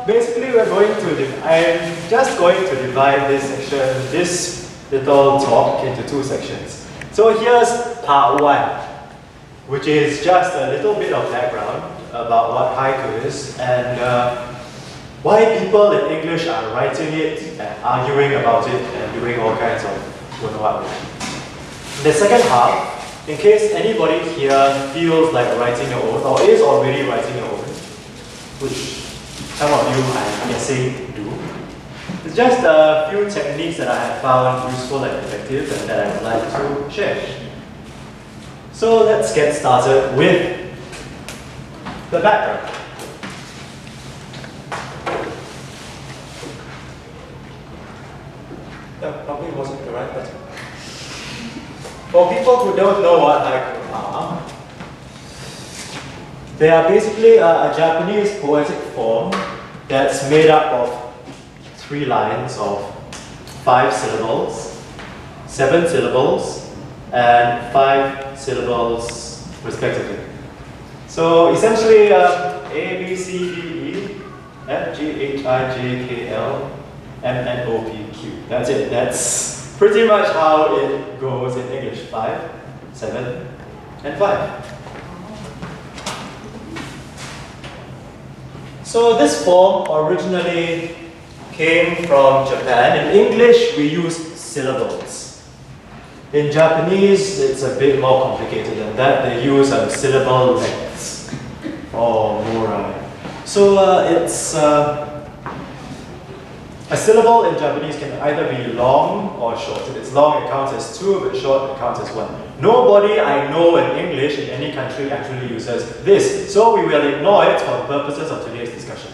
basically I'm just going to divide this little talk into two sections. So here's part one, which is just a little bit of background about what haiku is and why people in English are writing it and arguing about it and doing all kinds of don't know what. In the second half, in case anybody here feels like writing your own or is already writing your own, which some of you I'm guessing do, it's just a few techniques that I have found useful and effective and that I would like to share. So let's get started with the background. That probably wasn't the right button. For people who don't know what haiku are, they are basically a Japanese poetic form that's made up of 3 lines of 5 syllables, 7 syllables, and 5 syllables respectively. So essentially A, B, C, D, E, F, G, H, I, J, K, L, M, N, O, P, Q. That's it. That's pretty much how it goes in English. 5, 7, and 5. So this form originally came from Japan. In English, we use syllables. In Japanese, it's a bit more complicated than that. They use syllable lengths or more. So a syllable in Japanese can either be long or short. If it's long, it counts as 2. If it's short, it counts as 1. Nobody I know in English in any country actually uses this, so we will ignore it for the purposes of today's discussion.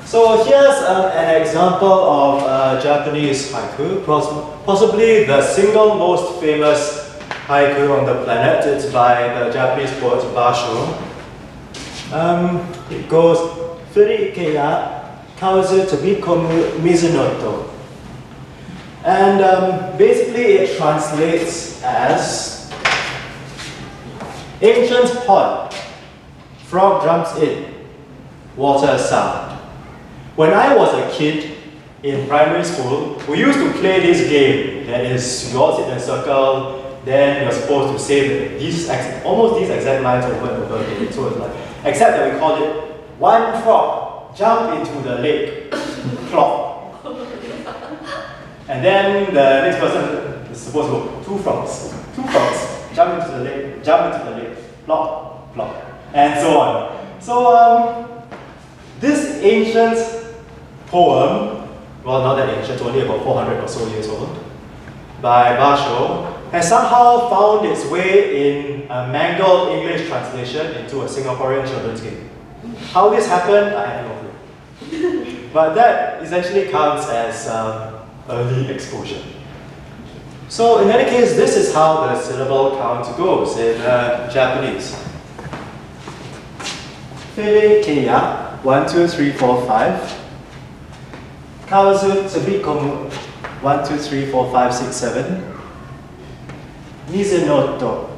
So here's an example of Japanese haiku, possibly the single most famous haiku on the planet. It's by the Japanese poet Basho. It goes, Furike ya kaozu tobikomu mizunoto. And basically it translates as ancient pond, frog jumps in, water sound. When I was a kid in primary school, we used to play this game that is, you all sit in a circle, then you're supposed to say almost these exact lines over and over again. So it's like, except that we called it one frog, jump into the lake, plop. And then the next person is supposed to go, two frogs, jump into the lake, plop, plop, and so on. So this ancient poem, well not that ancient, only about 400 or so years old, by Basho, has somehow found its way in a mangled English translation into a Singaporean children's game. How this happened, I have no clue. But that essentially counts as early exposure. So in any case, this is how the syllable count goes in Japanese. Fere keya, 1, 2, 3, 4, 5. Kaozu tsubikomu, 1, 2, 3, 4, 5, 6, 7. Mizunoto,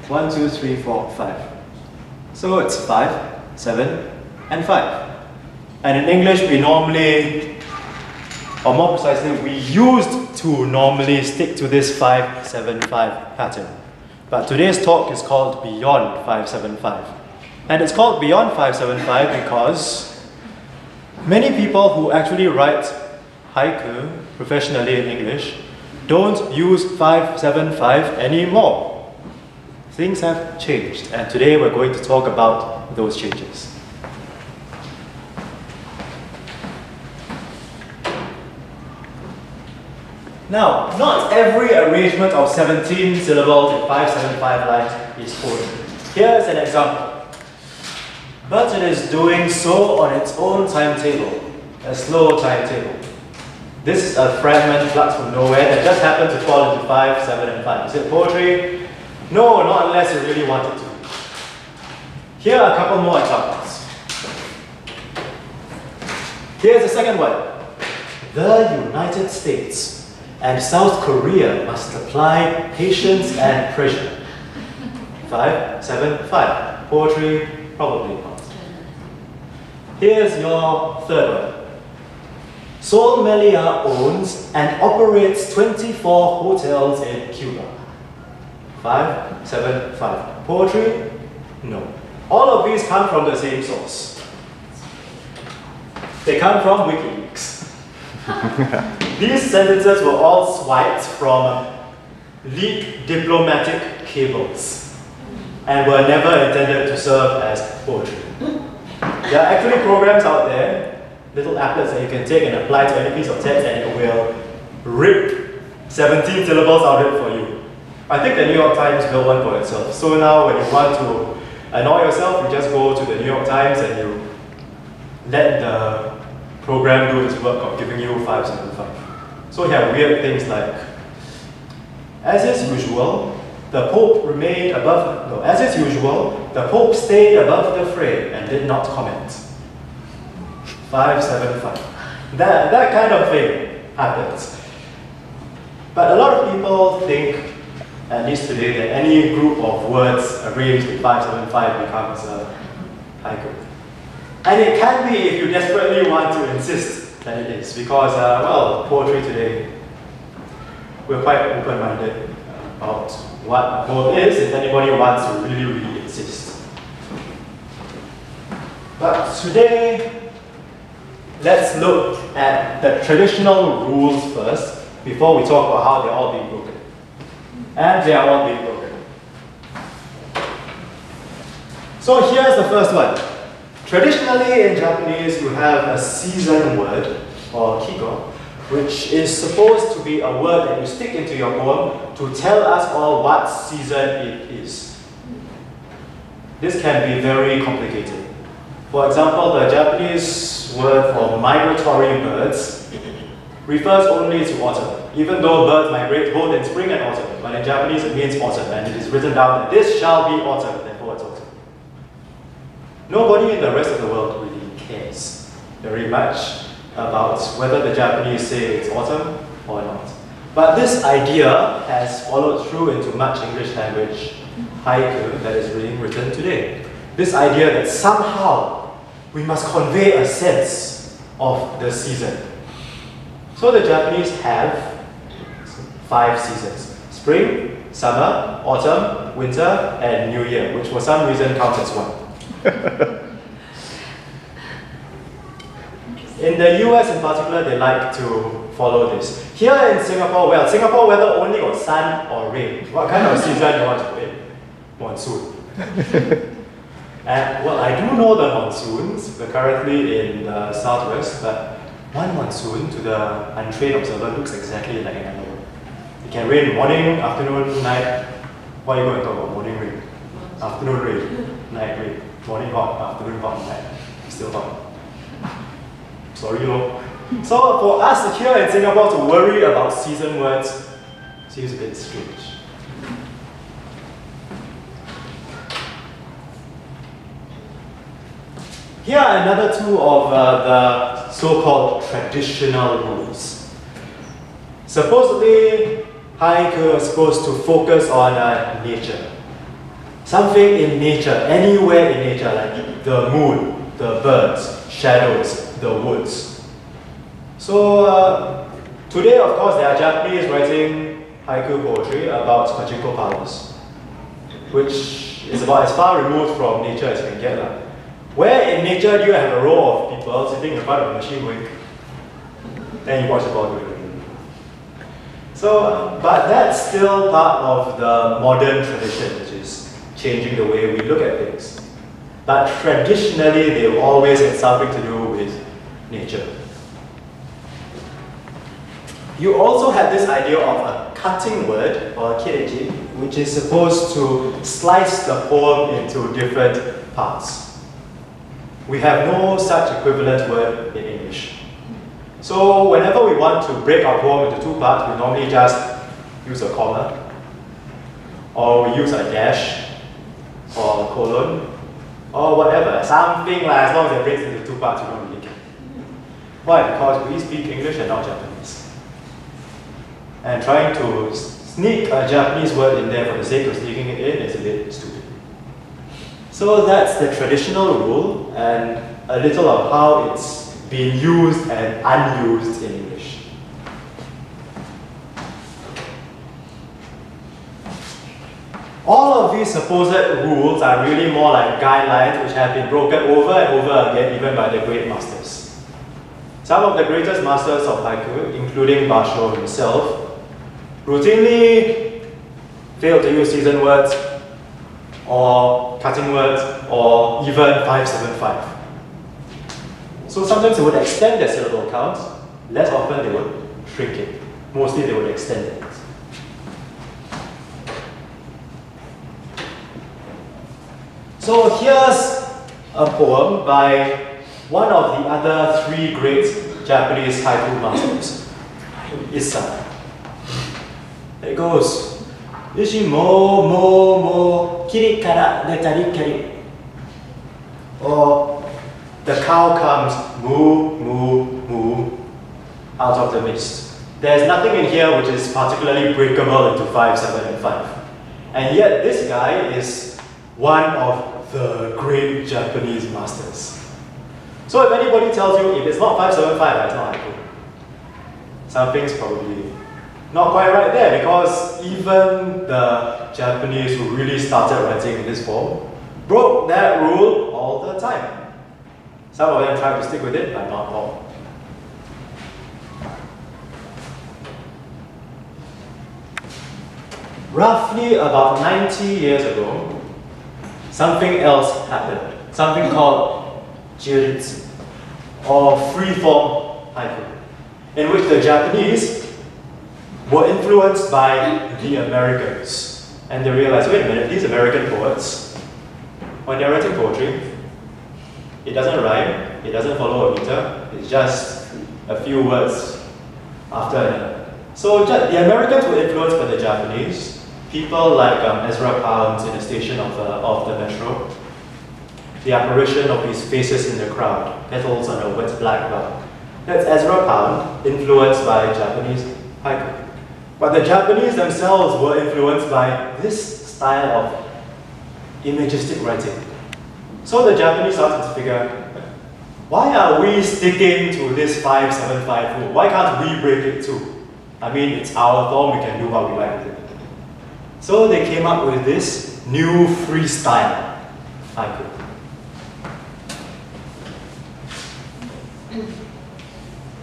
1, 2, 3, 4, 5. So it's 5, 7, and 5. And in English, we normally, or more precisely, we used to normally stick to this 5, 7, 5 pattern. But today's talk is called Beyond 575. And it's called Beyond 575 because many people who actually write haiku professionally in English don't use 575 anymore. Things have changed, and today we're going to talk about those changes. Now, not every arrangement of 17 syllables in 575 lines is poetry. Here's an example. But it is doing so on its own timetable, a slow timetable. This is a fragment plucked from nowhere that just happened to fall into 5, 7, and 5. Is it poetry? No, not unless you really want it to. Here are a couple more examples. Here's the second one. The United States and South Korea must apply patience and pressure. 5, 7, 5. Poetry, probably not. Here's your third one. Sol Melia owns and operates 24 hotels in Cuba. 5, 7, 5. Poetry? No. All of these come from the same source. They come from WikiLeaks. These sentences were all swiped from leaked diplomatic cables and were never intended to serve as poetry. There are actually programs out there, little applets that you can take and apply to any piece of text, and it will rip 17 syllables out of it for you. I think the New York Times built one for itself. So now when you want to annoy yourself, you just go to the New York Times and you let the program do its work of giving you 5, 7, 5. So you have weird things like, as is usual, the Pope remained above, no, as is usual, the Pope stayed above the fray and did not comment. 5, 7, 5. That kind of thing happens. But a lot of people think, at least today, that any group of words arranged in 5, 7, 5 becomes a haiku. And it can be if you desperately want to insist that it is, because, well, poetry today, we're quite open-minded about what a poem is if anybody wants to really, really insist. But today, let's look at the traditional rules first before we talk about how they're all being broken. And they are all being broken. So here's the first one. Traditionally in Japanese, you have a season word, or kigo, which is supposed to be a word that you stick into your poem to tell us all what season it is. This can be very complicated. For example, the Japanese word for migratory birds refers only to autumn, even though birds migrate both in spring and autumn. But in Japanese it means autumn, and it is written down that this shall be autumn, therefore it's autumn. Nobody in the rest of the world really cares very much about whether the Japanese say it's autumn or not. But this idea has followed through into much English language haiku that is being written today. This idea that somehow we must convey a sense of the season. So the Japanese have 5 seasons: spring, summer, autumn, winter, and New Year, which for some reason counts as one. In the US in particular, they like to follow this. Here in Singapore, well, Singapore weather only got sun or rain. What kind of season you want to put in? Monsoon. And well, I do know the monsoons. We're currently in the southwest, but one monsoon to the untrained observer looks exactly like another one. It can rain morning, afternoon, night. What are you going to talk about? Morning rain, afternoon rain, night rain, morning hot, afternoon hot, night still hot. Sorry, Lord. So for us here in Singapore to worry about season words seems a bit strange. Here are another two of the so-called traditional rules. Supposedly, haiku is supposed to focus on nature. Something in nature, anywhere in nature, like the moon, the birds, shadows, the woods. So today, of course, there are Japanese writing haiku poetry about pachinko parlors, which is about as far removed from nature as you can get. Where in nature do you have a row of people sitting in front of a machine going, and you watch the ball going. So, but that's still part of the modern tradition, which is changing the way we look at things. But traditionally, they've always had something to do with nature. You also have this idea of a cutting word, or kireji, which is supposed to slice the poem into different parts. We have no such equivalent word in English. So whenever we want to break our poem into 2 parts, we normally just use a comma, or we use a dash, or a colon, or whatever, something like, as long as it breaks into 2 parts, we don't really care. Why? Because we speak English and not Japanese. And trying to sneak a Japanese word in there for the sake of sneaking it in is a bit stupid. So that's the traditional rule and a little of how it's been used and unused in English. All of these supposed rules are really more like guidelines which have been broken over and over again even by the great masters. Some of the greatest masters of haiku, including Basho himself, routinely failed to use season words or cutting words or even 575. So sometimes they would extend their syllable counts, less often they would shrink it. Mostly they would extend it. So here's a poem by one of the other three great Japanese haiku masters, Issa. It goes, Ushi mo mo mo kiri kara detari kari. Or the cow comes moo moo moo out of the mist. There's nothing in here which is particularly breakable into 5, 7, and 5. And yet this guy is one of the great Japanese masters. So if anybody tells you if it's not 575, it's not haiku, something's probably not quite right there, because even the Japanese who really started writing in this form broke that rule all the time. Some of them tried to stick with it, but not all. Roughly about 90 years ago, something else happened. Something called jiritsu, or free-form haiku, in which the Japanese were influenced by the Americans. And they realized, wait a minute, these American poets, when they're writing poetry, it doesn't rhyme, it doesn't follow a meter, it's just a few words after another. So the Americans were influenced by the Japanese. People like Ezra Pound in a station of the metro. The apparition of these faces in the crowd, petals on a wet black cloud. That's Ezra Pound, influenced by Japanese haiku. But the Japanese themselves were influenced by this style of imagistic writing. So the Japanese started to figure, why are we sticking to this 575 rule? Why can't we break it too? I mean, it's our form, we can do what we like with it. So they came up with this new freestyle haiku.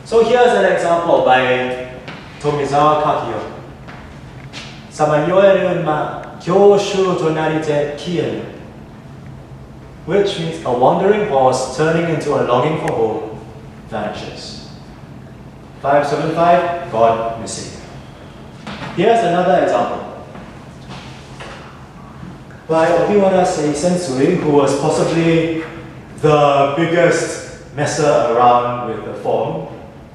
So here's an example by Tomizawa Kakio. Samayoeru ma kyoshu to narite kieru, which means a wandering horse turning into a longing for home vanishes. 575, gone missing. Here's another example by Okiwara Sensui, who was possibly the biggest messer around with the form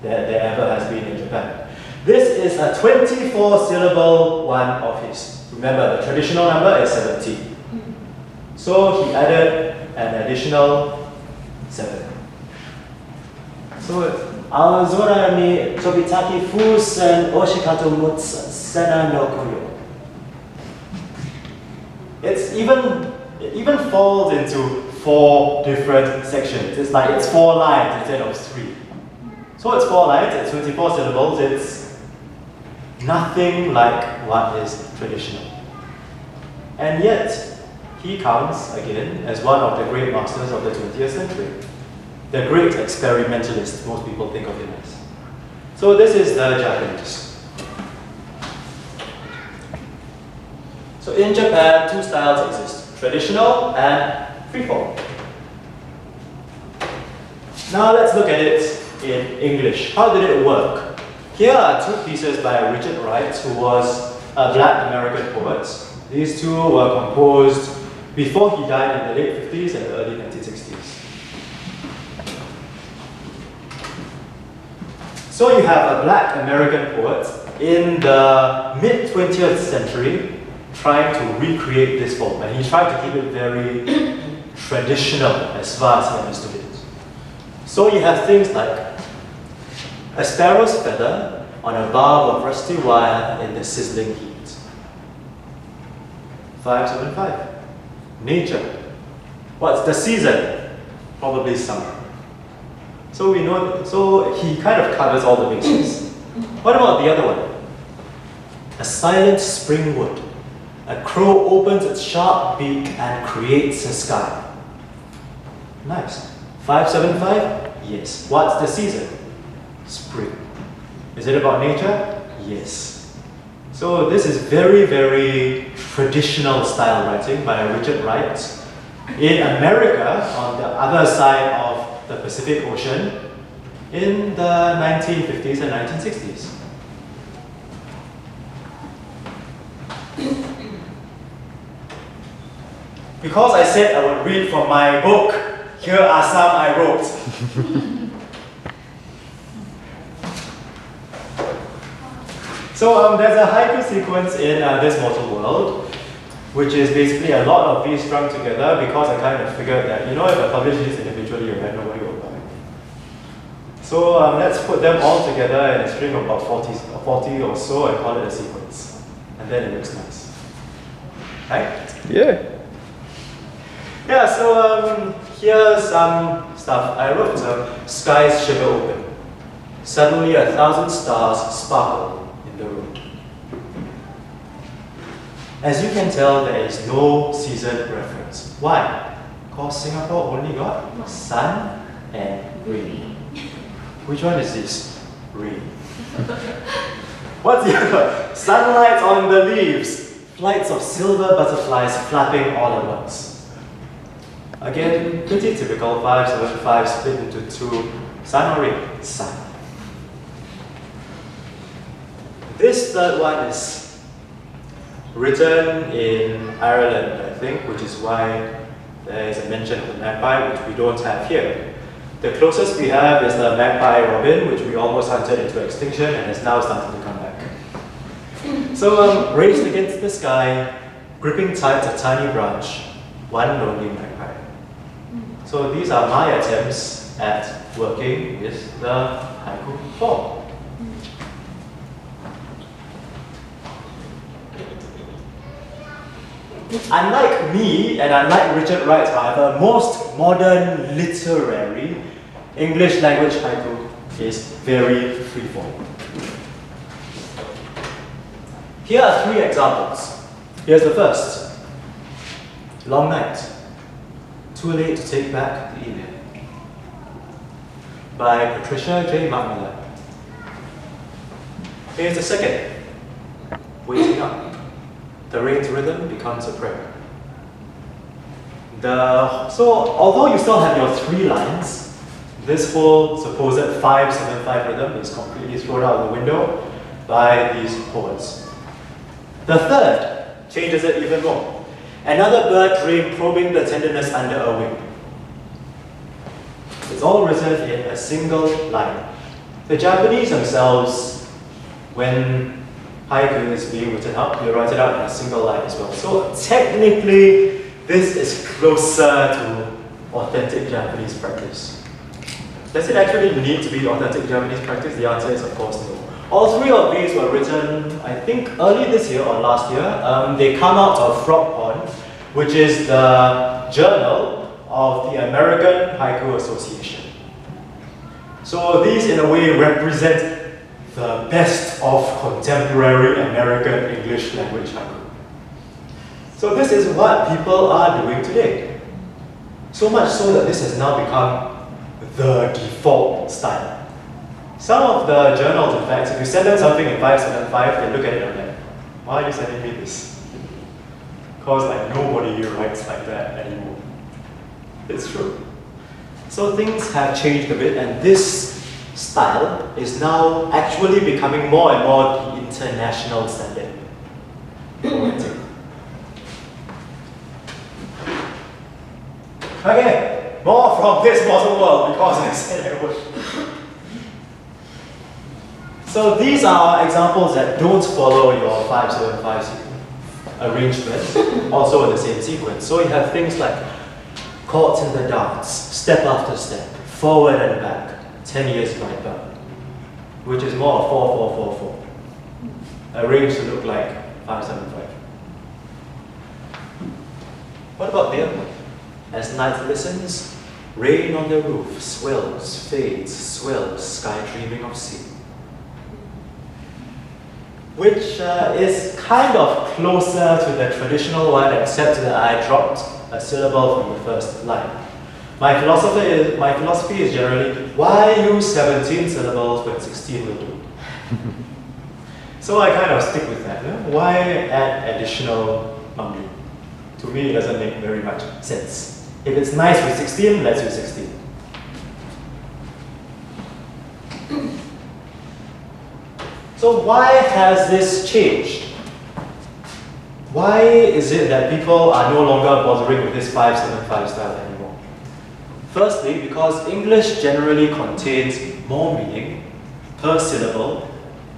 that there ever has been in Japan. This is a 24-syllable one of his. Remember, the traditional number is 17. So he added an additional 7. So it's Aozora ni tobitaki fusen oshikato mutsu sena no kuyo. It even falls into 4 different sections. It's like it's 4 lines instead of 3. So it's 4 lines, it's 24 syllables, it's nothing like what is traditional. And yet, he counts, again, as one of the great masters of the 20th century. The great experimentalist, most people think of him as. So this is the Japanese. So in Japan, 2 styles exist, traditional and freeform. Now let's look at it in English. How did it work? Here are 2 pieces by Richard Wright, who was a black American poet. These 2 were composed before he died in the late 50s and early 1960s. So you have a black American poet in the mid-20th century trying to recreate this form, and he tried to keep it very traditional as far as he understood it. So you have things like a sparrow's feather on a bar of rusty wire in the sizzling heat. 575. Nature. What's the season? Probably summer. So we know, so he kind of covers all the bases. What about the other one? A silent spring wood. A crow opens its sharp beak and creates a sky. Nice. 575? Yes. What's the season? Spring. Is it about nature? Yes. So this is very, very traditional style writing by Richard Wright. In America, on the other side of the Pacific Ocean, in the 1950s and 1960s. Because I said I would read from my book, here are some I wrote. So there's a haiku sequence in This Mortal World, which is basically a lot of these strung together because I kind of figured that, if I publish these individually, nobody will buy. So let's put them all together in a string of about 40 or so and call it a sequence. And then it looks nice. Right? Yeah. Yeah, so here's some stuff I wrote. Skies shiver open. Suddenly 1,000 stars sparkle in the road. As you can tell, there is no season reference. Why? Because Singapore only got sun and rain. Which one is this? Rain. What's the other? Sunlight on the leaves. Flights of silver butterflies flapping all at once. Again, pretty typical 575 split into two. Sun or rain? Sun. This third one is written in Ireland, I think, which is why there is a mention of the magpie, which we don't have here. The closest we have is the magpie robin, which we almost hunted into extinction and is now starting to come back. So, raised against the sky, gripping tight a tiny branch, one lonely magpie. So these are my attempts at working with the haiku form. Unlike me, and unlike Richard Wright, however, most modern literary English language haiku is very freeform. Here are 3 examples. Here's the first. Long night. Too late to take back the email. By Patricia J. Marmiller. Here's the second. Waiting up. The rain's rhythm becomes a prayer. So, although you still have your 3 lines, this whole supposed 575 rhythm is completely thrown out of the window by these poets. The third changes it even more. Another bird dream probing the tenderness under a wing. It's all written in a single line. The Japanese themselves, when haiku is being written out, they write it out in a single line as well. So technically, this is closer to authentic Japanese practice. Does it actually need to be authentic Japanese practice? The answer is of course no. All 3 of these were written, I think, early this year or last year. They come out of Frog Pond, which is the journal of the American Haiku Association. So these, in a way, represent the best of contemporary American English language haiku. So this is what people are doing today. So much so that this has now become the default style. Some of the journals, in fact, if you send them something in 575, they look at it and like, why are you sending me this? Because nobody writes like that anymore. It's true. So things have changed a bit, and this style is now actually becoming more and more the international standard. Okay, more from This Mortal World because I said I would. So these are examples that don't follow your 575 arrangement, also in the same sequence. So you have things like caught in the dance, step after step, forward and back, 10 years right back, which is more 4-4-4-4, arranged to look like 575. What about the other one? As night listens, rain on the roof swells, fades, swells, sky dreaming of sea. Which is kind of closer to the traditional one, except that I dropped a syllable from the first line. My philosophy is generally, why use 17 syllables when 16 will do? So I kind of stick with that. Why add additional mumbling? To me, it doesn't make very much sense. If it's nice with 16, let's use 16. So why has this changed? Why is it that people are no longer bothering with this 575 style anymore? Firstly, because English generally contains more meaning per syllable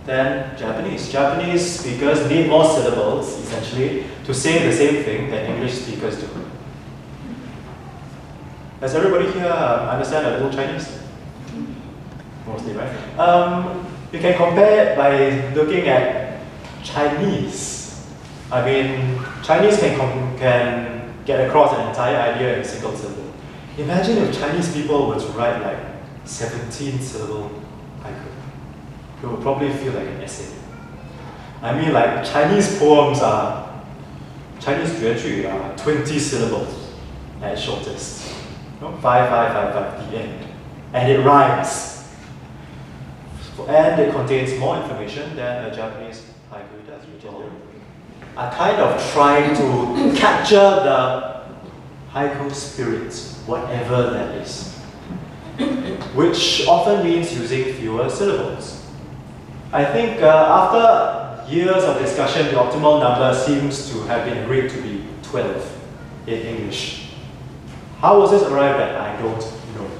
than Japanese. Japanese speakers need more syllables, essentially, to say the same thing that English speakers do. Does everybody here understand a little Chinese? Mostly, right? You can compare it by looking at Chinese. I mean, Chinese can get across an entire idea in a single syllable. Imagine if Chinese people were to write like 17 syllable haiku. It would probably feel like an essay. I mean, like Chinese poems Chinese 绝句are 20 syllables at shortest. 5, 5, 5, 5, the end. And it rhymes. And it contains more information than a Japanese haiku does, which are kind of trying to capture the haiku spirit, whatever that is. Which often means using fewer syllables. I think after years of discussion, the optimal number seems to have been agreed to be 12 in English. How was this arrived at? I don't know.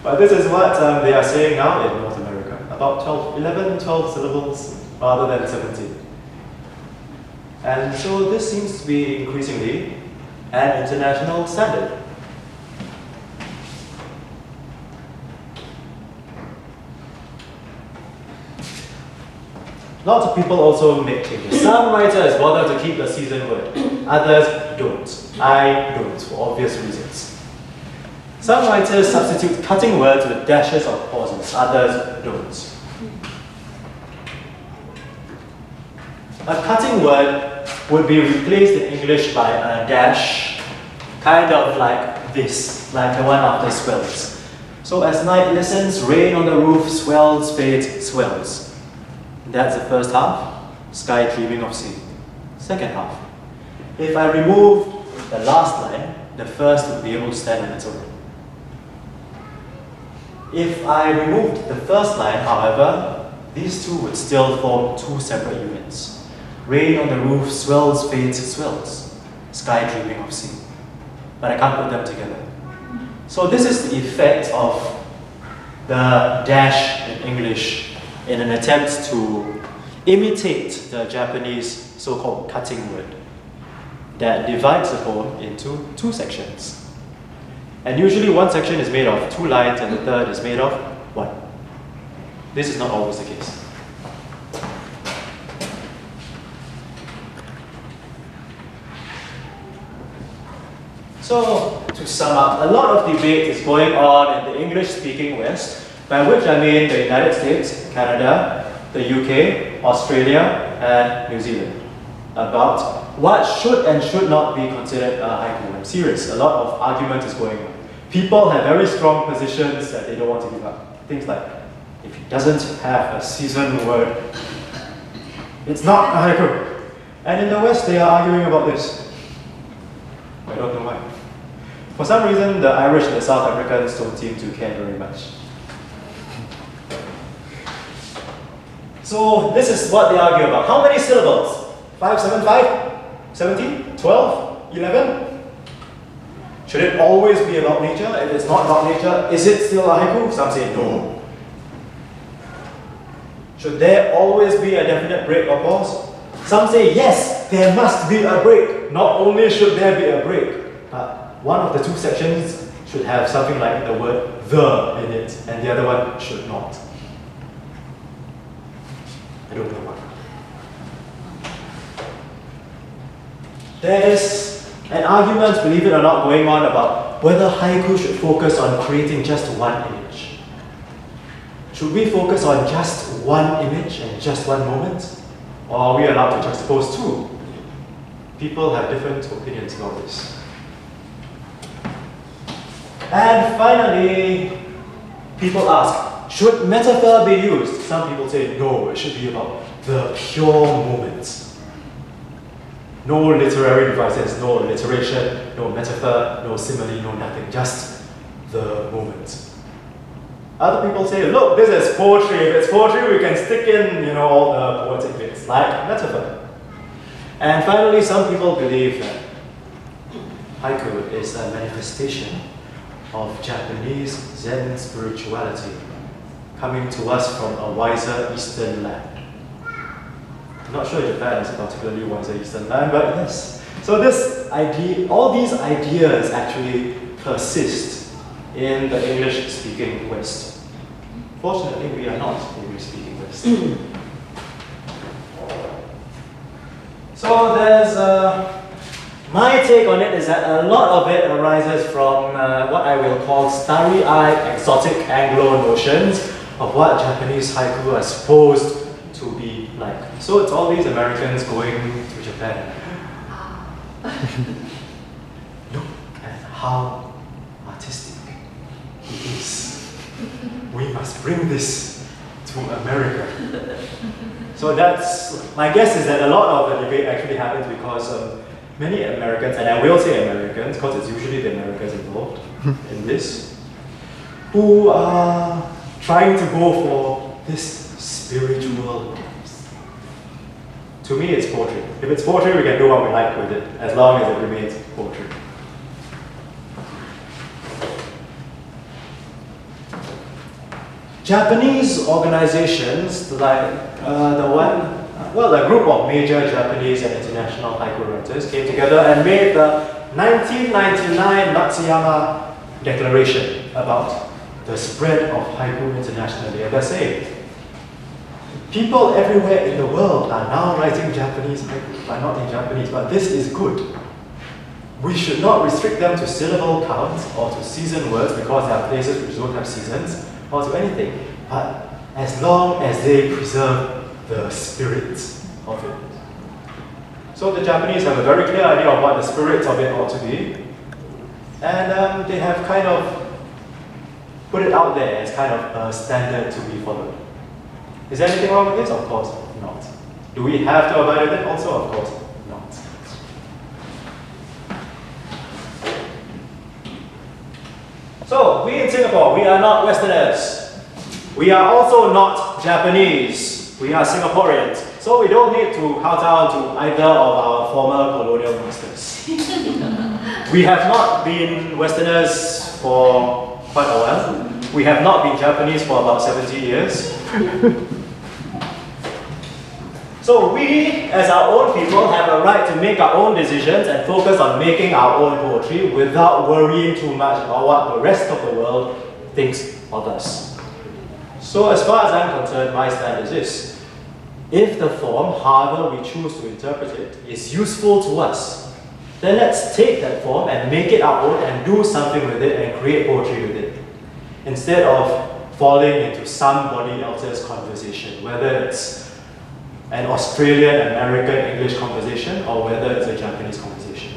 But this is what they are saying now in North America. About 11, 12 syllables rather than 17. And so this seems to be increasingly an international standard. Lots of people also make changes. Some writers bother to keep the season word, others don't. I don't, for obvious reasons. Some writers substitute cutting words with dashes or pauses, others don't. A cutting word would be replaced in English by a dash, kind of like this, like the one after swells. So as night listens, rain on the roof swells, fades, swells. That's the first half, sky dreaming of sea. Second half. If I remove the last line, the first would be able to stand on its own. If I removed the first line, however, these two would still form two separate units. Rain on the roof swells, fades, swells. Sky dreaming of sea. But I can't put them together. So this is the effect of the dash in English in an attempt to imitate the Japanese so-called cutting word that divides the poem into two sections. And usually one section is made of two lines and the third is made of one. This is not always the case. So, to sum up, a lot of debate is going on in the English-speaking West, by which I mean the United States, Canada, the UK, Australia, and New Zealand, about what should and should not be considered a haiku. I'm serious, a lot of argument is going on. People have very strong positions that they don't want to give up. Things like, if it doesn't have a seasoned word, it's not a haiku. And in the West, they are arguing about this. I don't know why. For some reason, the Irish and the South Africans don't seem to care very much. So this is what they argue about. How many syllables? 5, 7, 5? 17? 12? 11? Should it always be about nature? If it's not about nature, is it still a haiku? Some say no. Should there always be a definite break or pause? Some say yes, there must be a break. Not only should there be a break, but one of the two sections should have something like the word the in it, and the other one should not. I don't know why. There is and arguments, believe it or not, going on about whether haiku should focus on creating just one image. Should we focus on just one image and just one moment? Or are we allowed to juxtapose two? People have different opinions about this. And finally, people ask, should metaphor be used? Some people say no, it should be about the pure moment. No literary devices, no alliteration, no metaphor, no simile, no nothing, just the moment. Other people say, look, this is poetry. If it's poetry, we can stick in, all the poetic bits, like metaphor. And finally, some people believe that haiku is a manifestation of Japanese Zen spirituality coming to us from a wiser Eastern land. I'm not sure Japan is a particularly wiser Eastern land, but yes. So this idea, all these ideas actually persist in the English-speaking West. Fortunately, we are not English-speaking West. So there's my take on it is that a lot of it arises from what I will call starry-eyed, exotic Anglo notions of what Japanese haiku are supposed to be like. So it's all these Americans going to Japan. Look at how artistic it is. We must bring this to America. So that's, my guess is that a lot of the debate actually happens because many Americans, and I will say Americans, because it's usually the Americans involved in this, who are trying to go for this spiritual depth. To me, it's poetry. If it's poetry, we can do what we like with it, as long as it remains poetry. Japanese organizations, like a group of major Japanese and international haiku writers came together and made the 1999 Matsuyama Declaration about the spread of haiku internationally. And they say, people everywhere in the world are now writing Japanese haiku, but not in Japanese, but this is good. We should not restrict them to syllable counts or to season words because there are places which don't have seasons, or to anything, but as long as they preserve the spirit of it. So the Japanese have a very clear idea of what the spirit of it ought to be, and they have kind of put it out there as kind of a standard to be followed. Is there anything wrong with this? Of course not. Do we have to abide with it? Also, of course not. So, we in Singapore, we are not Westerners. We are also not Japanese. We are Singaporeans. So we don't need to kowtow to either of our former colonial masters. We have not been Westerners for quite a while. We have not been Japanese for about 70 years. So we, as our own people, have a right to make our own decisions and focus on making our own poetry without worrying too much about what the rest of the world thinks of us. So as far as I'm concerned, my stand is this. If the form, however we choose to interpret it, is useful to us, then let's take that form and make it our own and do something with it and create poetry with it. Instead of falling into somebody else's conversation, whether it's an Australian, American, English conversation, or whether it's a Japanese conversation.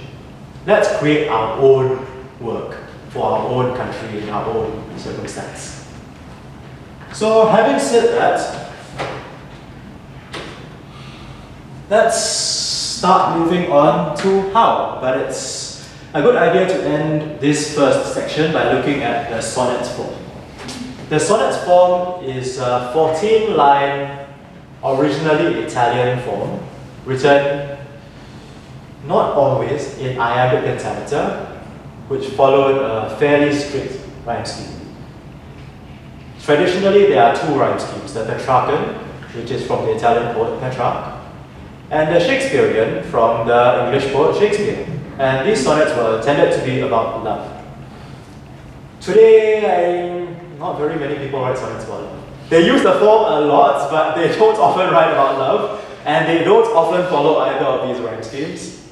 Let's create our own work for our own country in our own circumstance. So having said that, let's start moving on to how. But it's a good idea to end this first section by looking at the sonnets form. The sonnets form is a 14-line originally Italian form, written not always in iambic pentameter, which followed a fairly strict rhyme scheme. Traditionally, there are two rhyme schemes, the Petrarchan, which is from the Italian poet Petrarch, and the Shakespearean from the English poet Shakespeare. And these sonnets were intended to be about love. Today, not very many people write sonnets about love. They use the form a lot, but they don't often write about love, and they don't often follow either of these rhyme schemes.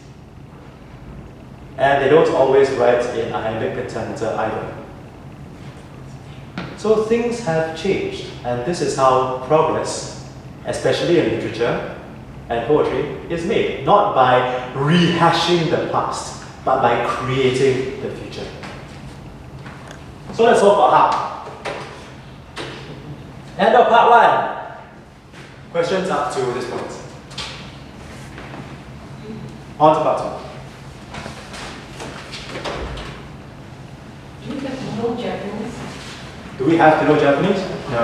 and they don't always write in iambic pentameter either. So things have changed, and this is how progress, especially in literature and poetry, is made. Not by rehashing the past, but by creating the future. So let's talk about how. End of part 1. Questions up to this point. On to part 2. Do you have to know Japanese? Do we have to know Japanese? No.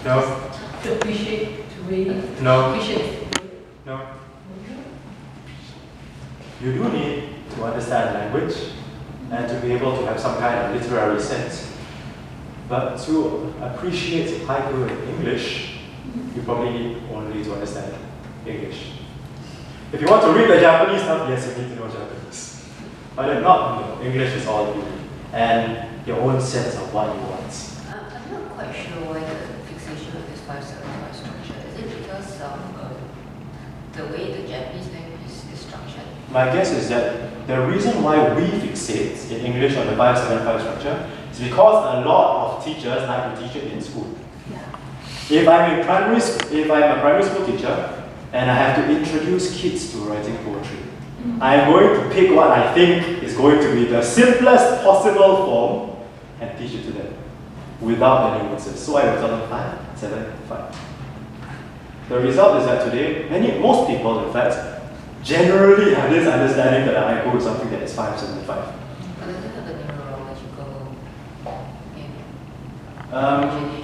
No. To appreciate, to read? No. Appreciate. No. You do need to understand language and to be able to have some kind of literary sense. But to appreciate haiku in English, you probably need only to understand English. If you want to read the Japanese stuff, yes, you need to know Japanese. But if not, no, English is all you need. And your own sense of what you want. I'm not quite sure why the fixation of this 575 structure. Is it because of the way the Japanese language is structured? My guess is that the reason why we fixate in English on the 575 structure is because a lot of teachers like to teach it in school. Yeah. If I'm a primary school teacher and I have to introduce kids to writing poetry, I am going to pick what I think is going to be the simplest possible form and teach it to them without any nuances. So I will tell them 5, 7, 5. The result is that today, most people, in fact, generally have this understanding that haiku is something that is 5, 7, 5. But does it have a neurological Um,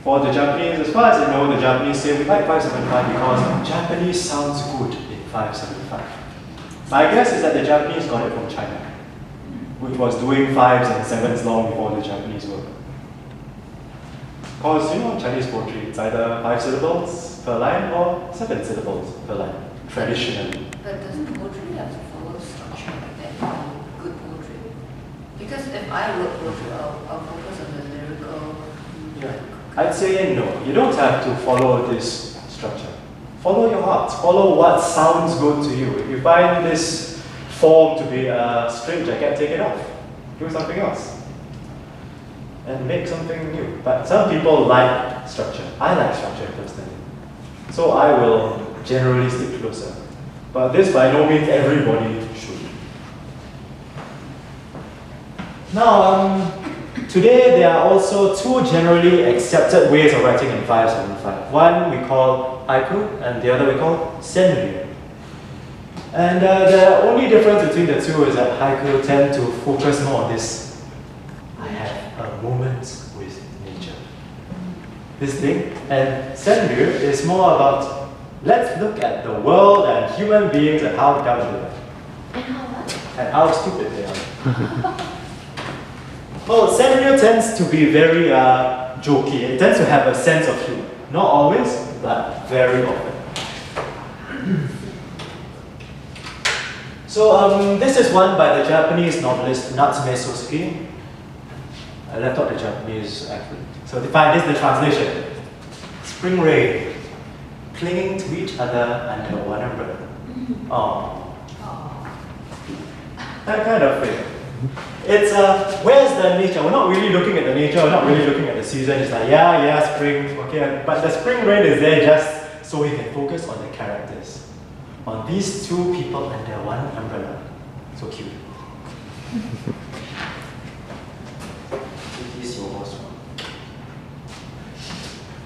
For the Japanese, as far as I know, the Japanese say we like 575 because Japanese sounds good in 575. My guess is that the Japanese got it from China, which was doing 5s and 7s long before the Japanese were. Because, Chinese poetry, it's either 5 syllables per line or 7 syllables per line, traditionally. But does poetry have to follow structure like that to be good poetry? Because if I wrote poetry, I'll focus on the lyrical. Yeah. I'd say no. You don't have to follow this structure. Follow your heart. Follow what sounds good to you. If you find this form to be a straight jacket, take it off. Do something else. And make something new. But some people like structure. I like structure personally. So I will generally stick closer. But this by no means everybody should. Now, today, there are also 2 generally accepted ways of writing in 575. One we call haiku, and the other we call senryu. And the only difference between the two is that haiku tend to focus more on this, I have a moment with nature, this thing. And senryu is more about, let's look at the world and human beings and how dumb they are. And how stupid they are. Well, senryu tends to be very jokey. It tends to have a sense of humor. Not always, but very often. So this is one by the Japanese novelist Natsume Soseki. I left out the Japanese accent. So this is the translation. Spring rain, clinging to each other under one umbrella. Oh. That kind of thing. It's where's the nature? We're not really looking at the nature, we're not really looking at the season. It's like, yeah, spring, okay. But the spring rain is there just so we can focus on the characters. On these 2 people under one umbrella. So cute.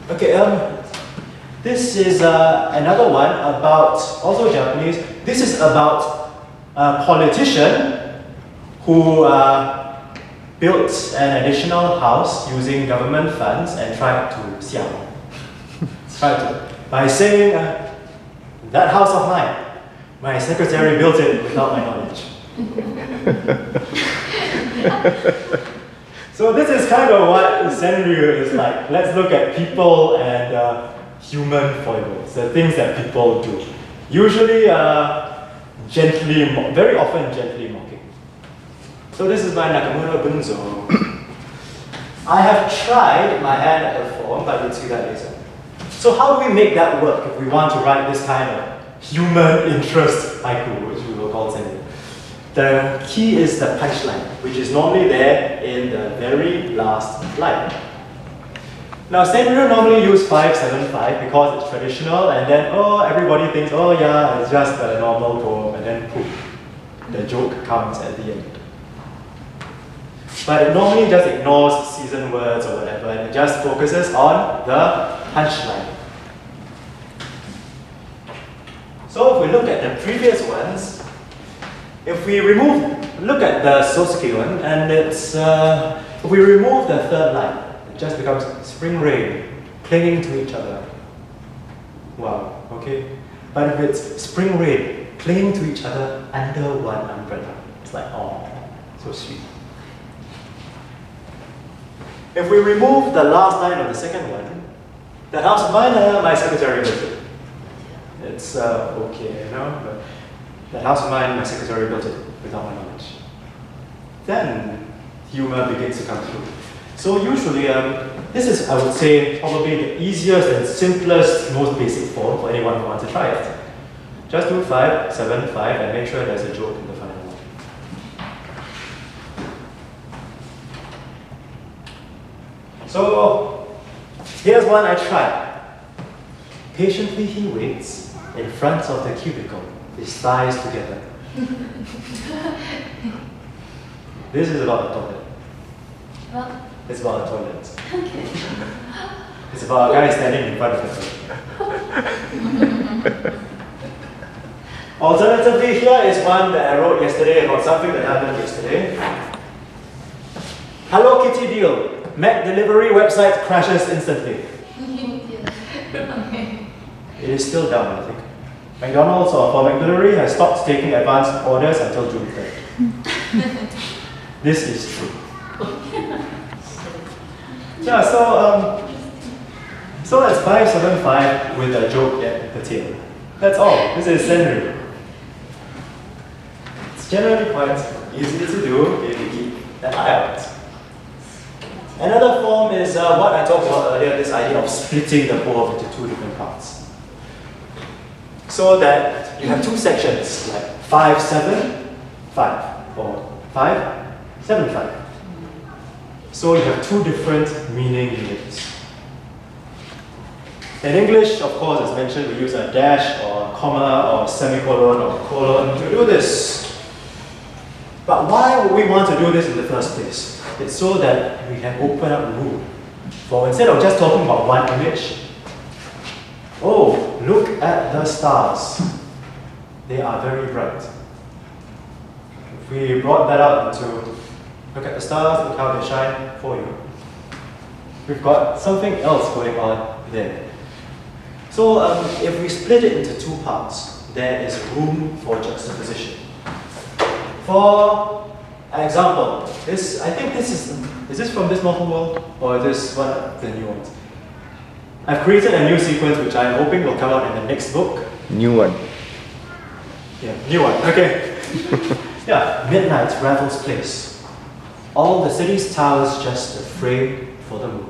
Okay, this is another one about, also Japanese. This is about a politician who built an additional house using government funds and tried to by saying, that house of mine, my secretary built it without my knowledge. So this is kind of what senryu is like. Let's look at people and human foibles, the things that people do. Usually gently, very often gently mocking. So this is by Nakamura Bunzo. I have tried my hand at the form, but you'll see that later. So how do we make that work if we want to write this kind of human interest haiku, which we will call senryu? the key is the punchline, which is normally there in the very last line. Now, St. Real normally use 575 because it's traditional, and then, oh, everybody thinks, oh yeah, it's just a normal poem, and then poof, the joke comes at the end. But it normally just ignores season words or whatever, and it just focuses on the punchline. So if we look at the previous ones, if we look at the Soseki one, and it's, if we remove the third line, it just becomes spring rain, clinging to each other. Wow, okay. But if it's spring rain, clinging to each other under one umbrella, it's like, oh, so sweet. If we remove the last line of the second one, the house of mine, my secretary built it. It's okay, you know, but the house of mine, my secretary built it without my knowledge. Then humor begins to come through. So usually, this is, I would say, probably the easiest and simplest, most basic form for anyone who wants to try it. Just do 5, 7, 5, and make sure there's a joke in the final one. So here's one I tried. Patiently he waits in front of the cubicle, his thighs together. This is about a toilet. What? It's about a toilet. Okay. It's about a guy standing in front of the toilet. Alternatively, here is one that I wrote yesterday about something that happened yesterday. Hello Kitty deal. Mac delivery website crashes instantly. It is still down, I think. McDonald's or for McDelivery has stopped taking advanced orders until June 3rd. This is true. Yeah, so it's 575 with a joke at the tail. That's all. This is Senri. It's generally quite easy to do if you keep an eye out. Another form is what I talked about earlier, this idea of splitting the poem into two different parts. So that you have two sections, like 5, 7, 5, or 5, 7, 5. So you have two different meaning units. In English, of course, as mentioned, we use a dash or a comma or a semicolon or a colon to do this. But why would we want to do this in the first place? It's so that we can open up room. For instead of just talking about one image, oh, look at the stars. They are very bright. If we brought that out into look at the stars, look how they shine for you. We've got something else going on there. So if we split it into two parts, there is room for juxtaposition. For example, this, I think this is this from this novel world or is this one of the new ones? I've created a new sequence which I'm hoping will come out in the next book. New one. Yeah, new one, okay. Yeah, midnight, Raffles Place. All the city's towers just a frame for the moon.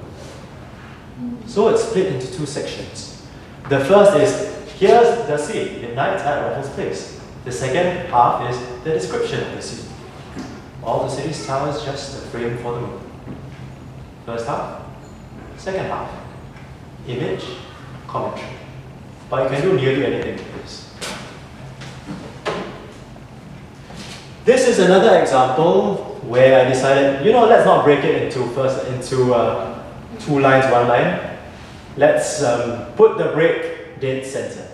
So it's split into two sections. The first is, here's the sea, midnight at Raffles Place. The second half is the description of the sea. All the city's towers just a frame for the moon. First half, second half. Image, commentary. But you can do nearly anything with this. This is another example where I decided, you know, let's not break it into two lines, one line. Let's put the break dead center.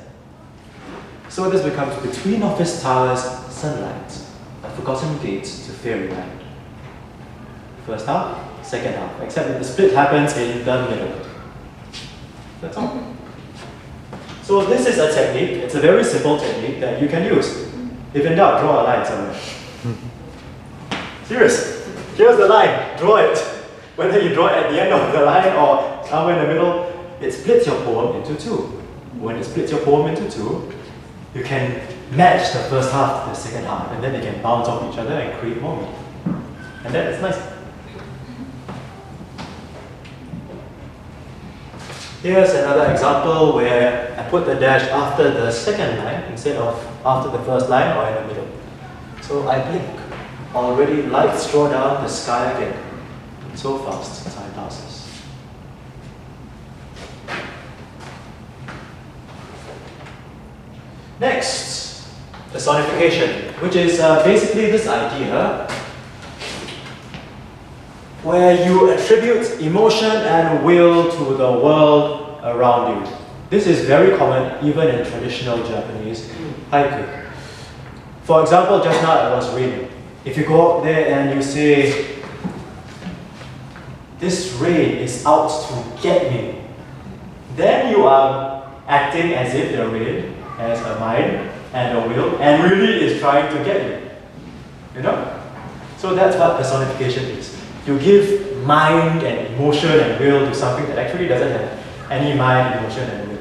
So this becomes between office towers, sunlight, a forgotten gate to fairyland. First half, second half, except that the split happens in the middle. That's all. So this is a technique, it's a very simple technique that you can use. If in doubt, draw a line somewhere. Serious. Here's the line, draw it. Whether you draw it at the end of the line or somewhere in the middle, it splits your poem into two. When it splits your poem into two, you can match the first half to the second half, and then they can bounce off each other and create more meaning. And that is nice. Here's another example where I put the dash after the second line instead of after the first line or in the middle. So I blink. Already lights draw down the sky again. So fast time passes. Next, personification, which is basically this idea where you attribute emotion and will to the world around you. This is very common even in traditional Japanese haiku. For example, just now it was raining. If you go up there and you say, "This rain is out to get me," then you are acting as if the rain has a mind and a will and really is trying to get you. You know? So that's what personification is. You give mind and emotion and will to something that actually doesn't have any mind, emotion, and will.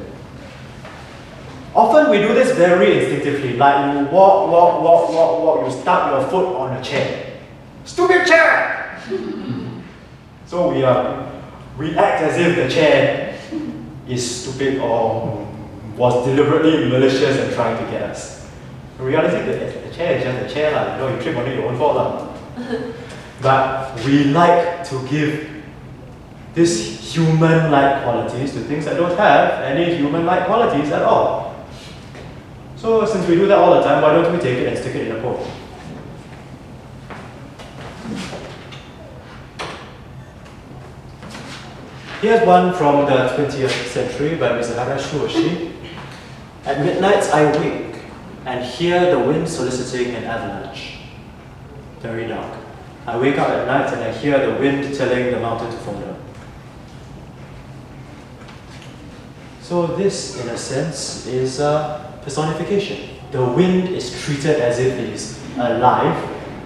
Often we do this very instinctively, like you walk, you stamp your foot on a chair. Stupid chair! So we act as if the chair is stupid or was deliberately malicious and trying to get us. In reality, the chair is just a chair, you trip on it, your own fault. But we like to give these human-like qualities to things that don't have any human-like qualities at all. So since we do that all the time, why don't we take it and stick it in a poem? Here's one from the 20th century by Mizahara Shuoshi. At midnight I wake and hear the wind soliciting an avalanche. Very dark. I wake up at night and I hear the wind telling the mountain to fall down. So this, in a sense, is personification. The wind is treated as if it is alive,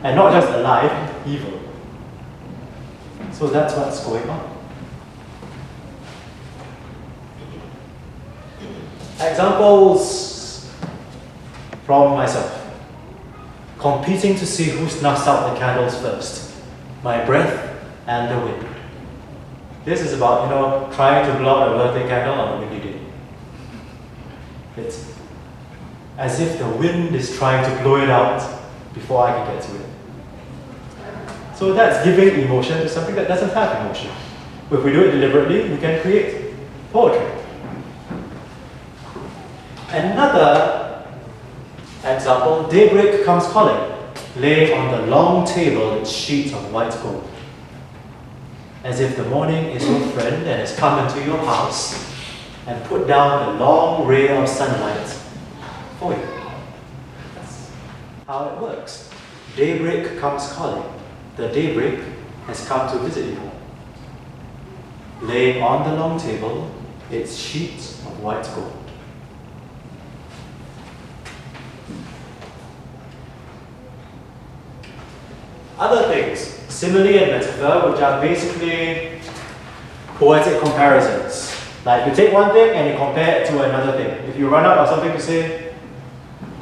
and not just alive, evil. So that's what's going on. Examples from myself. Competing to see who snuffs out the candles first. My breath and the wind. This is about, trying to blow out a birthday candle on a windy day. It's as if the wind is trying to blow it out before I can get to it. So that's giving emotion to something that doesn't have emotion. If we do it deliberately, we can create poetry. Another example, daybreak comes calling, laying on the long table its sheets of white gold. As if the morning is your friend and has come into your house and put down a long ray of sunlight for you. That's how it works. Daybreak comes calling. The daybreak has come to visit you. Laying on the long table its sheets of white gold. Other things, simile and metaphor, which are basically poetic comparisons. Like you take one thing and you compare it to another thing. If you run out of something to say,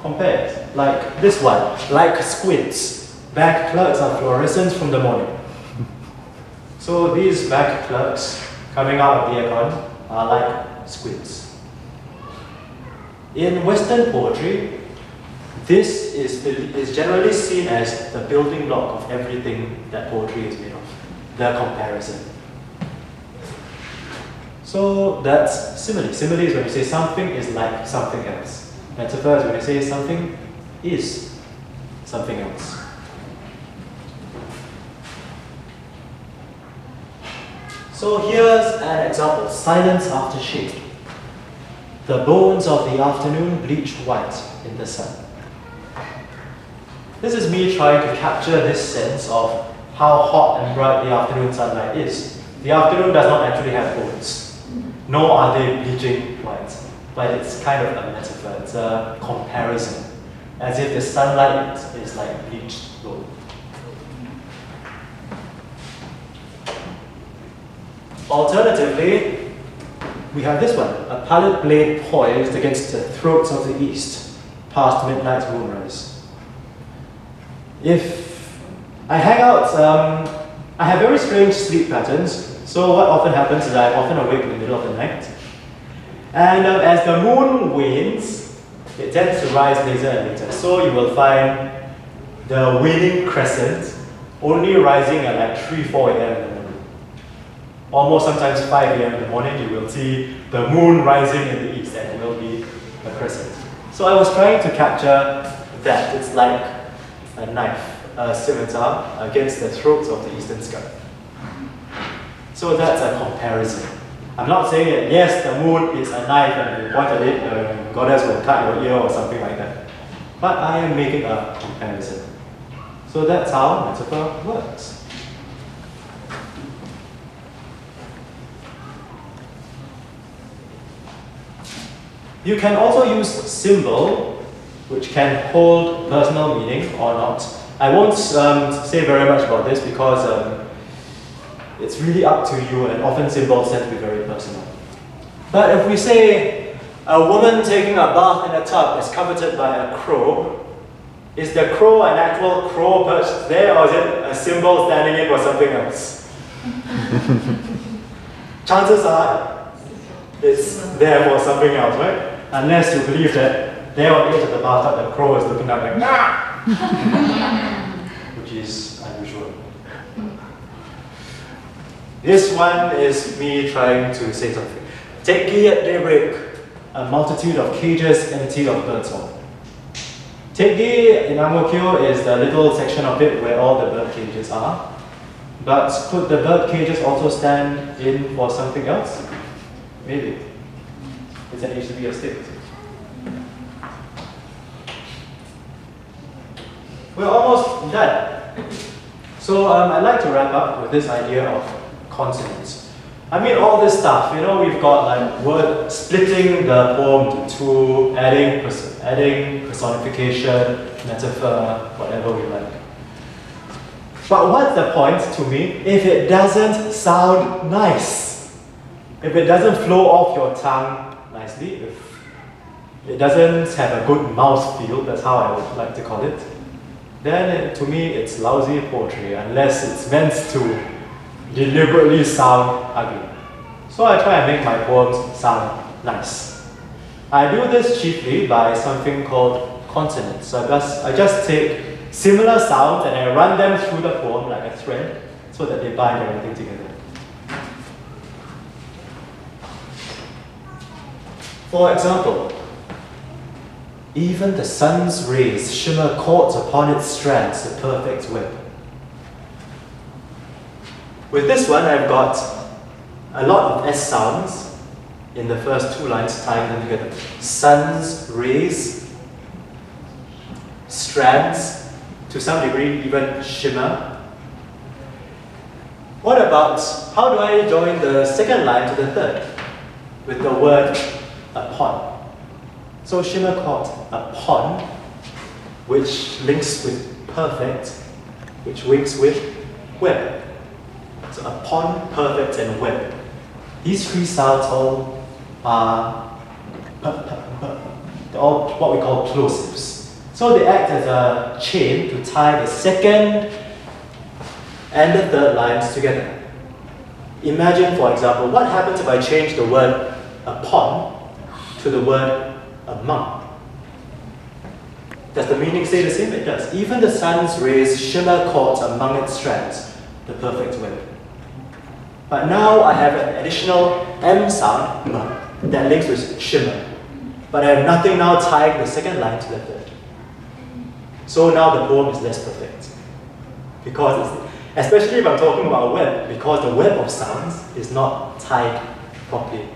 compare it. Like this one, like squints. Bank clerks are fluorescent from the morning. So these bank clerks coming out of the aircon are like squints. In Western poetry, this is generally seen as the building block of everything that poetry is made of, the comparison. So that's simile. Simile is when you say something is like something else. Metaphor is when you say something is something else. So here's an example, silence after shade. The bones of the afternoon bleach white in the sun. This is me trying to capture this sense of how hot and bright the afternoon sunlight is. The afternoon does not actually have bones, nor are they bleaching white, but it's kind of a metaphor, it's a comparison, as if the sunlight is like bleached gold. Alternatively, we have this one, a pallid blade poised against the throats of the east, past midnight's moonrise. If I hang out, I have very strange sleep patterns, so what often happens is I'm often awake in the middle of the night. And as the moon wanes, it tends to rise later and later. So you will find the waning crescent only rising at like 3, 4 a.m. in the morning. Almost sometimes 5 a.m. in the morning, you will see the moon rising in the east, and it will be a crescent. So I was trying to capture that. It's like a knife, a scimitar against the throats of the eastern sky. So that's a comparison. I'm not saying that yes, the moon is a knife and if you point at it, the goddess will cut your ear or something like that. But I am making a comparison. So that's how metaphor works. You can also use symbol, which can hold personal meaning or not. I won't say very much about this because it's really up to you, and often symbols tend to be very personal. But if we say a woman taking a bath in a tub is coveted by a crow, is the crow an actual crow perched there, or is it a symbol standing in for something else? Chances are it's there for something else, right? Unless you believe that there on the edge of the bathtub the crow is looking up like, nah! Which is unusual. This one is me trying to say something. Take ye at daybreak, a multitude of cages empty of birds all. Take ye in Ang Mo Kio is the little section of it where all the bird cages are. But could the bird cages also stand in for something else? Maybe. It's an HDB estate. We're almost done. So I'd like to wrap up with this idea of consonants. I mean, all this stuff, you know, we've got like word splitting the poem to two, adding personification, metaphor, whatever we like. But what's the point to me if it doesn't sound nice? If it doesn't flow off your tongue nicely, if it doesn't have a good mouthfeel, that's how I would like to call it, then to me it's lousy poetry, unless it's meant to deliberately sound ugly. So I try and make my poems sound nice. I do this chiefly by something called consonants. So I just take similar sounds and I run them through the poem like a thread so that they bind everything together. For example, even the sun's rays shimmer caught upon its strands, the perfect web. With this one, I've got a lot of S sounds in the first two lines, tying them together. Sun's rays, strands, to some degree even shimmer. What about, how do I join the second line to the third? With the word upon. So shimmer caught upon, which links with perfect, which links with web. So upon, perfect, and web. These three sounds all are they're all what we call plosives. So they act as a chain to tie the second and the third lines together. Imagine, for example, what happens if I change the word upon to the word among? Does the meaning stay the same? It does. Even the sun's rays shimmer caught among its strands, the perfect web. But now I have an additional M sound that links with shimmer. But I have nothing now tying the second line to the third. So now the poem is less perfect. Because, especially if I'm talking about a web, because the web of sounds is not tied properly.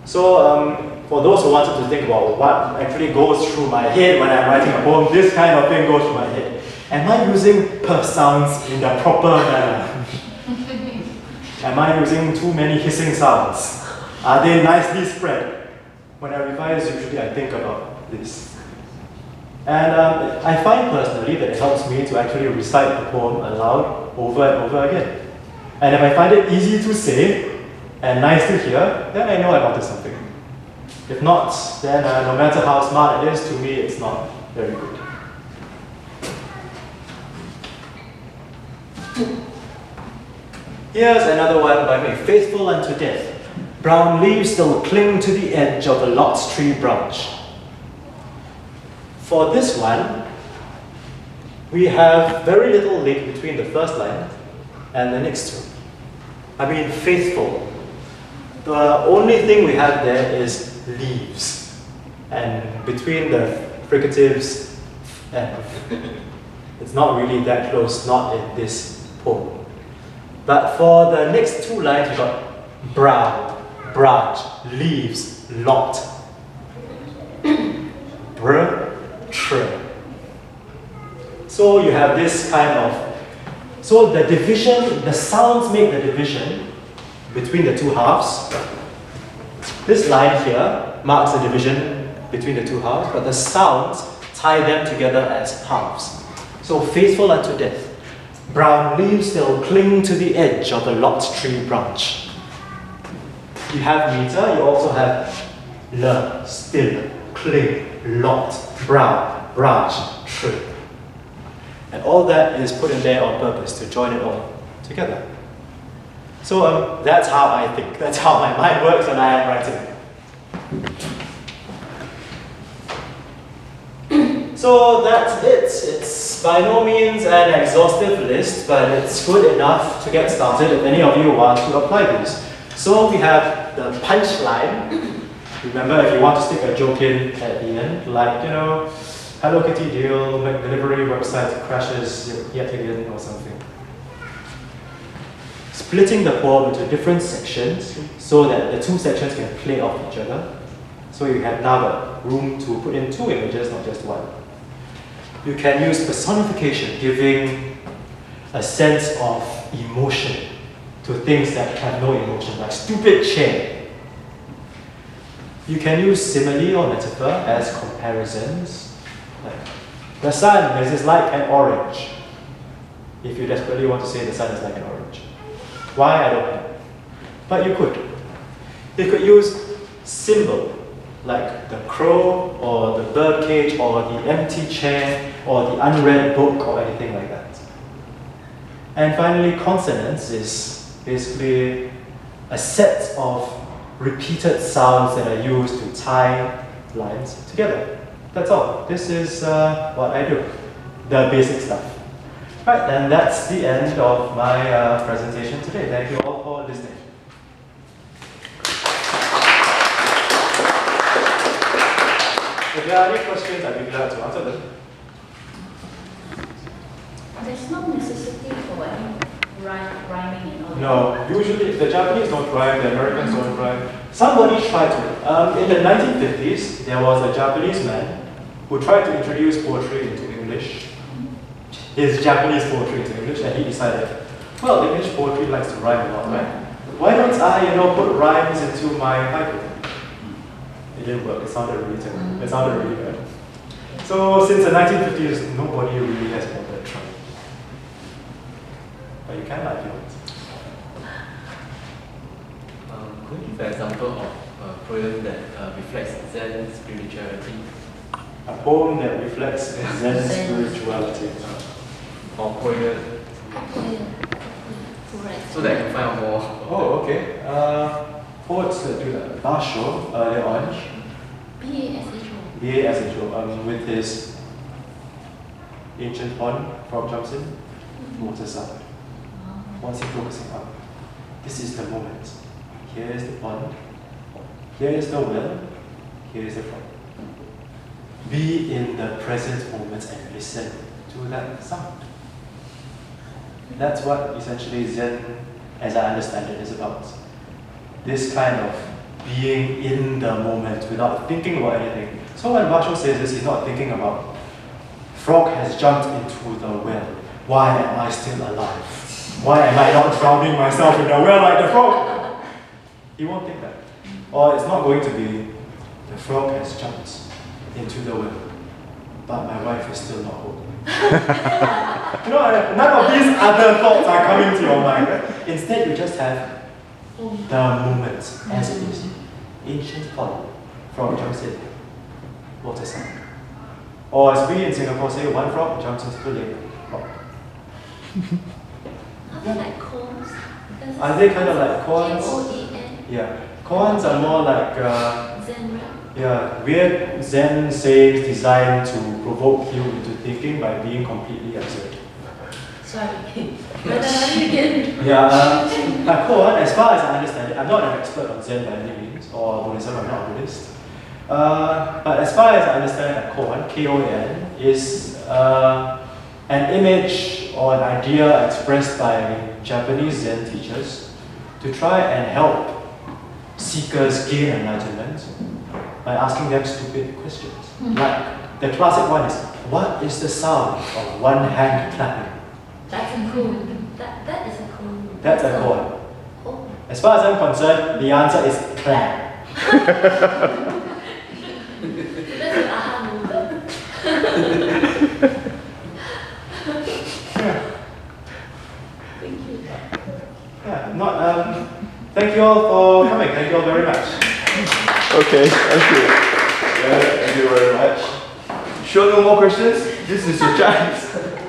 So for those who wanted to think about what actually goes through my head when I'm writing a poem, this kind of thing goes through my head. Am I using per sounds in the proper manner? Am I using too many hissing sounds? Are they nicely spread? When I revise, usually I think about this. And I find personally that it helps me to actually recite the poem aloud over and over again. And if I find it easy to say and nice to hear, then I know I'm onto something. If not, then no matter how smart it is, to me it's not very good. Here's another one by me. Faithful unto death. Brown leaves still cling to the edge of the lox tree branch. For this one, we have very little link between the first line and the next two. I mean, faithful. The only thing we have there is leaves. And between the fricatives, it's not really that close, not in this poem. But for the next two lines, we got brow, branch, leaves, lot. So you have this kind of, so the division, the sounds make the division between the two halves. This line here marks the division between the two halves, but the sounds tie them together as halves. So faithful unto death. Brown leaves still cling to the edge of the lot tree branch. You have meter, you also have le, still, cling, lot, brown, branch, tree. And all that is put in there on purpose to join it all together. So that's how I think, that's how my mind works when I am writing. So that's it. It's by no means an exhaustive list, but it's good enough to get started if any of you want to apply these. So we have the punchline. Remember, if you want to stick a joke in at the end, like, you know, Hello Kitty deal, delivery website crashes yet again or something. Splitting the poem into different sections so that the two sections can play off each other. So you have now room to put in two images, not just one. You can use personification, giving a sense of emotion to things that have no emotion, like stupid chair. You can use simile or metaphor as comparisons. Like, the sun is like an orange. If you desperately want to say the sun is like an orange. Why, I don't know. But you could. You could use symbol, like the crow, or the bird cage, or the empty chair, or the unread book, or anything like that. And finally, consonants is basically a set of repeated sounds that are used to tie lines together. That's all. This is what I do, the basic stuff. Right, and that's the end of my presentation today. Thank you all for listening. If there are any questions, I'd be glad to answer them. There's no necessity for any rhyming in all. No, usually the Japanese don't rhyme, the Americans don't rhyme. Somebody tried to. In the 1950s, there was a Japanese man who tried to introduce poetry into English, his Japanese poetry into English, and he decided, well, English poetry likes to rhyme a lot, right? Why don't I, put rhymes into my haiku? It didn't work. It sounded really terrible. It sounded really bad. So since the 1950s, nobody really has bothered trying. But you can if you want. Could you give an example of a poem that reflects Zen spirituality? A poem that reflects Zen spirituality. Or poem, so that I can find out more. Oh, okay. Poets that do that. Basho, earlier on. B-A-S-H-O. With his ancient pond from Johnson, water side. What's he focusing on? This is the moment. Here is the pond. Here is the well. Here is the frog. Be in the present moment and listen to that sound. That's what essentially Zen, as I understand it, is about. This kind of being in the moment without thinking about anything. So when Basho says this, he's not thinking about, frog has jumped into the well. Why am I still alive? Why am I not drowning myself in the well like the frog? He won't think that. Or it's not going to be, the frog has jumped into the well, but my wife is still not home. None of these other thoughts are coming to your mind. Right? Instead, you just have the moment as it is. Ancient pond, frog jumps in, water side. Or as we in Singapore say, one frog jumps into the lake. Are they like corns? Are they kind of like corns? K-O-E-N? Yeah. Corns are more like, Zen rap? Yeah, weird Zen sayings designed to provoke you into thinking by being completely absurd. Sorry. But again. Yeah, koan, as far as I understand it, I'm not an expert on Zen by any means, or Buddhism, I'm not a Buddhist. But as far as I understand, koan, K-O-N, is an image or an idea expressed by Japanese Zen teachers to try and help seekers gain enlightenment by asking them stupid questions. Like, the classic one is, what is the sound of one hand clapping? That's a cool. That is a cool. That's a koan. Oh. As far as I'm concerned, the answer is clap. That's an aha moment. Thank you. Yeah, thank you all for coming. Thank you all very much. Okay, thank you. Yeah, thank you very much. Sure, no more questions? This is your chance.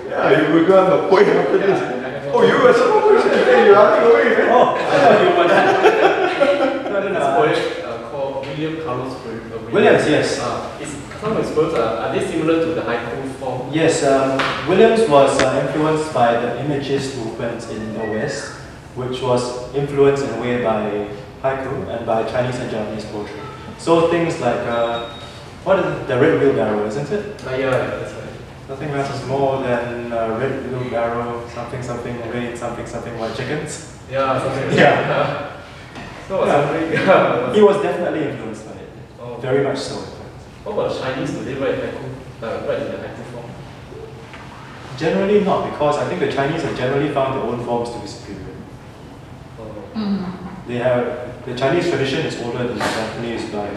Yeah, you will go on the point after this. Oh, you have some more questions? Hey, you're running away, man. Oh, I thought you were done. This poet called William Carlos Williams, yes. Some of his poems are they similar to the haiku form? Yes, Williams was influenced by the Imagist movement in the West, which was influenced in a way by haiku and by Chinese and Japanese poetry. So things like, what is it? The red wheelbarrow, isn't it? Yeah, that's right. Nothing matters more than red wheelbarrow, something something rain, something something white chickens. Yeah, something like Yeah. that. So He was definitely influenced by it. Oh. Very much so. What about Chinese? Do they write haiku? Write in the haiku form? Generally not, because I think the Chinese have generally found their own forms to be superior. Oh. The Chinese tradition is older than the Japanese by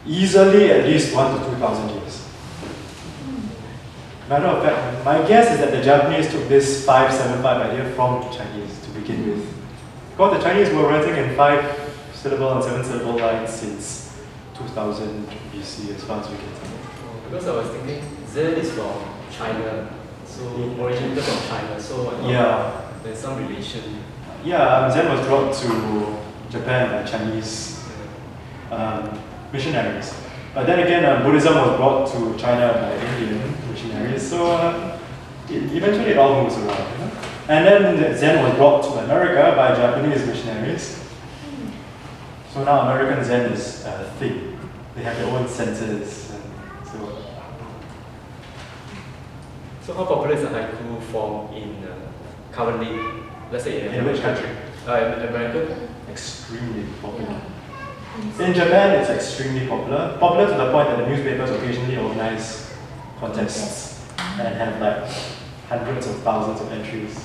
easily at least 1,000 to 2,000 years. Matter of fact, my guess is that the Japanese took this 575 idea from the Chinese to begin with. Because the Chinese were writing in 5-syllable and 7-syllable lines since 2000 BC, as far as we can tell. Because I was thinking Zen is from China, so originated from China, so I thought there's some relation. Yeah, Zen was brought to Japan by Chinese missionaries. But then again, Buddhism was brought to China by Indian missionaries, so eventually it all moves around. You know? And then Zen was brought to America by Japanese missionaries. So now American Zen is a thing. They have their own senses. And so. So how popular is the haiku form in currently, let's say In which country? America? Extremely popular. In Japan, it's extremely popular. Popular to the point that the newspapers occasionally organize contests and have like hundreds of thousands of entries.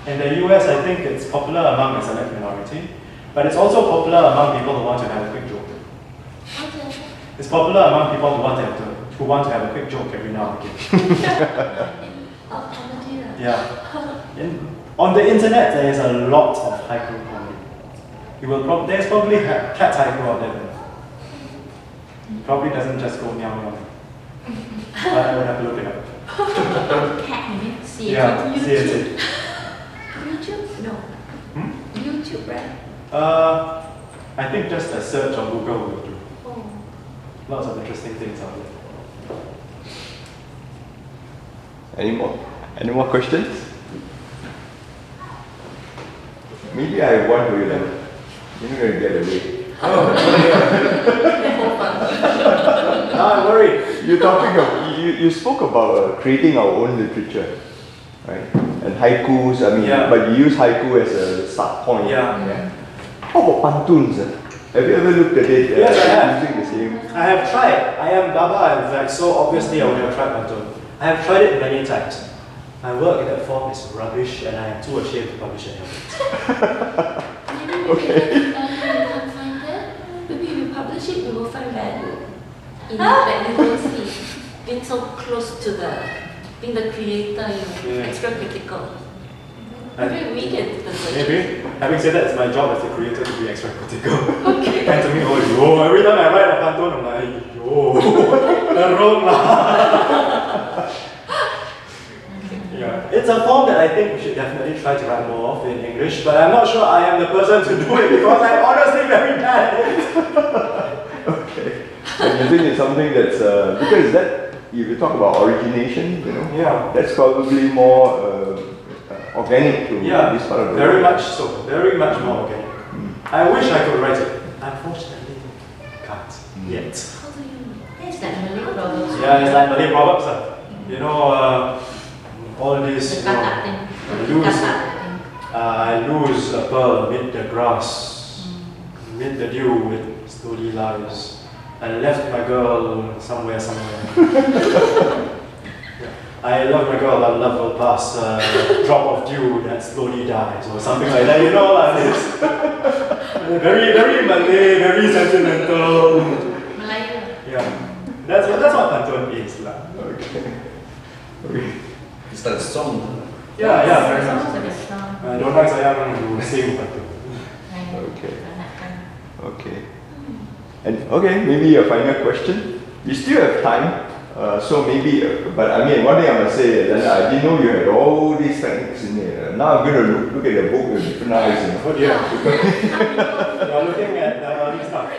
In the US, I think it's popular among a select minority, but it's also popular among people who want to have a quick joke. It's popular among people who want to have a quick joke every now and again. Yeah. On the internet, there is a lot of haiku comedy. There's probably cat haiku out there. Probably doesn't just go meow meow. But I would have to look it up. Cat, you mean? See it Yeah, on see it. YouTube? No. YouTube, right? I think just a search on Google will do. Oh. Lots of interesting things out there. Any more questions? Maybe I have one for you then. You're not going to get away. I'm worried. You spoke about creating our own literature, right? And haikus, but you use haiku as a start point. Yeah. How about pantuns? Have you ever looked at it? Yes, I have. Using the same. I have tried. I am Baba, in fact, so obviously I would have tried Pantone. I have tried it many times. My work in that form is rubbish and I am too ashamed to publish it. Maybe we can find that. Maybe if we publish it, we will find value in it that we don't see. Being so close to being the creator, extra critical. Maybe we can do the search. Maybe. Having said that, it's my job as the creator to be extra critical. Okay. And to me, every time I write a Pantone, I'm like, the wrong lah. Yeah, it's it's a form that I think we should definitely try to write more of in English, but I'm not sure I am the person to do it because I'm honestly very bad at it. Okay. And you think it's something that's, because that, if you talk about origination, you know, Yeah. that's probably more organic to this part of the very world. much so. Very much more organic. I wish I could write it. Unfortunately, can't yet. How do you It's like Malay proverbs. Yeah, it's like Malay proverbs. You know, all this. The You know, katak thing. I The lose, katak thing. I lose a pearl amid the grass, amid the dew it slowly lies. I left my girl somewhere. I love my girl, but love will pass. Drop of dew that slowly dies, or something like that. You know, like this. Very, very Malay, very sentimental. Malay. Yeah, that's what pantun is, lah. Okay. It's like a song. Yeah, very Sounds much. like a song. Don't like sayang who sing pantun. Okay. Okay. And okay, maybe a final question. You still have time, so maybe. But I mean, one thing I must say is that I didn't know you had all these techniques in there. Now I'm going to look at the book with different eyes. You know? Oh dear. You're looking at the early stuff.